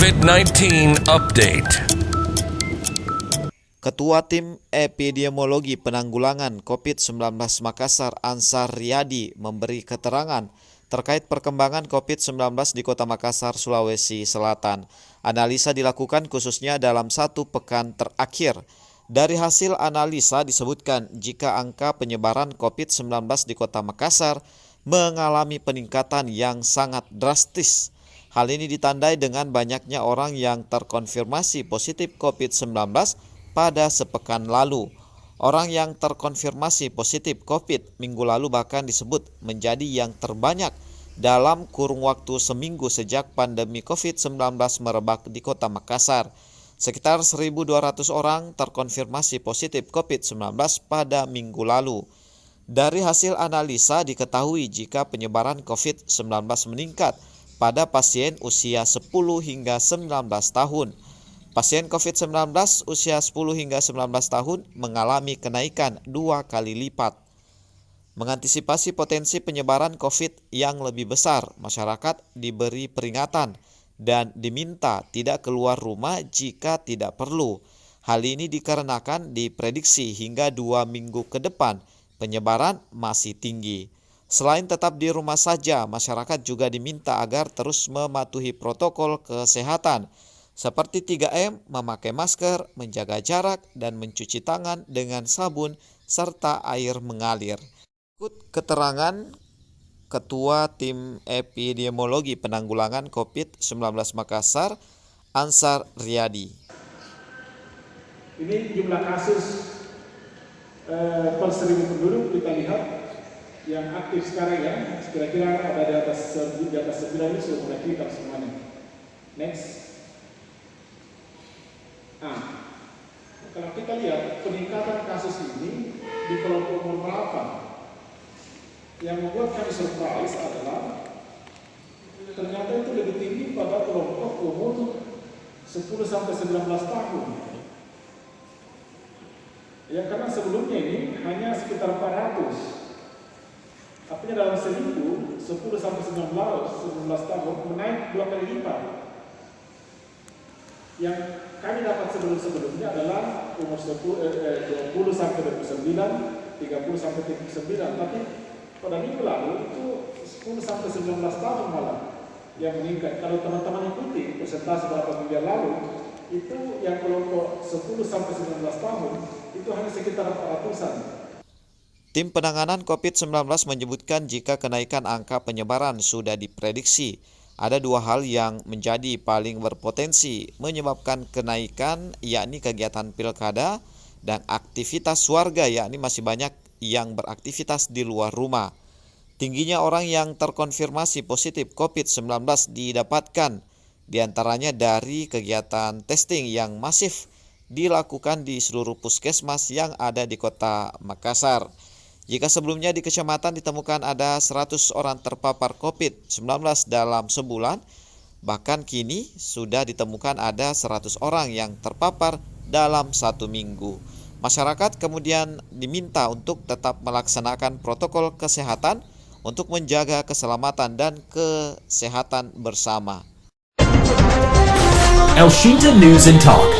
COVID-19 Update. Ketua Tim Epidemiologi Penanggulangan COVID-19 Makassar, Ansar Riyadi, memberi keterangan terkait perkembangan COVID-19 di Kota Makassar, Sulawesi Selatan. Analisa dilakukan khususnya dalam 1 pekan terakhir. Dari hasil analisa disebutkan jika angka penyebaran COVID-19 di Kota Makassar mengalami peningkatan yang sangat drastis. Hal ini ditandai dengan banyaknya orang yang terkonfirmasi positif COVID-19 pada sepekan lalu. Orang yang terkonfirmasi positif COVID minggu lalu bahkan disebut menjadi yang terbanyak dalam kurun waktu seminggu sejak pandemi COVID-19 merebak di Kota Makassar. Sekitar 1.200 orang terkonfirmasi positif COVID-19 pada minggu lalu. Dari hasil analisa diketahui jika penyebaran COVID-19 meningkat pada pasien usia 10 hingga 19 tahun. Pasien COVID-19 usia 10 hingga 19 tahun mengalami kenaikan 2 kali lipat. Mengantisipasi potensi penyebaran COVID yang lebih besar, masyarakat diberi peringatan dan diminta tidak keluar rumah jika tidak perlu. Hal ini dikarenakan diprediksi hingga 2 minggu ke depan penyebaran masih tinggi. Selain tetap di rumah saja, masyarakat juga diminta agar terus mematuhi protokol kesehatan seperti 3M, memakai masker, menjaga jarak, dan mencuci tangan dengan sabun serta air mengalir. Ikut keterangan Ketua Tim Epidemiologi Penanggulangan COVID-19 Makassar, Ansar Riyadi. Ini jumlah kasus per 1.000 penduduk kita lihat yang aktif sekarang ya, kira-kira ada di atas 9 ini sudah mulai kita semuanya. Next. Nah, kalau kita lihat peningkatan kasus ini di kelompok umur berapa, yang membuat kami surprise adalah ternyata itu lebih tinggi pada kelompok umur 10-19 tahun. Ya, karena sebelumnya ini hanya sekitar 400. Artinya dalam seminggu 10-19 tahun menaik 2 kali lipat. Yang kami dapat sebelum-sebelumnya adalah umur 20 sampai 29, 30 sampai 39. Tapi pada minggu lalu itu 10 sampai 19 tahun malah yang meningkat. Kalau teman-teman ikuti persentase beberapa minggu lalu, itu yang kelompok 10 sampai 19 tahun itu hanya sekitar 400-an. Tim penanganan COVID-19 menyebutkan jika kenaikan angka penyebaran sudah diprediksi, ada 2 hal yang menjadi paling berpotensi menyebabkan kenaikan, yakni kegiatan pilkada dan aktivitas warga, yakni masih banyak yang beraktivitas di luar rumah. Tingginya orang yang terkonfirmasi positif COVID-19 didapatkan diantaranya dari kegiatan testing yang masif dilakukan di seluruh puskesmas yang ada di Kota Makassar. Jika sebelumnya di kecamatan ditemukan ada 100 orang terpapar COVID-19 dalam sebulan, bahkan kini sudah ditemukan ada 100 orang yang terpapar dalam 1 minggu. Masyarakat kemudian diminta untuk tetap melaksanakan protokol kesehatan untuk menjaga keselamatan dan kesehatan bersama. Elshinta News and Talk.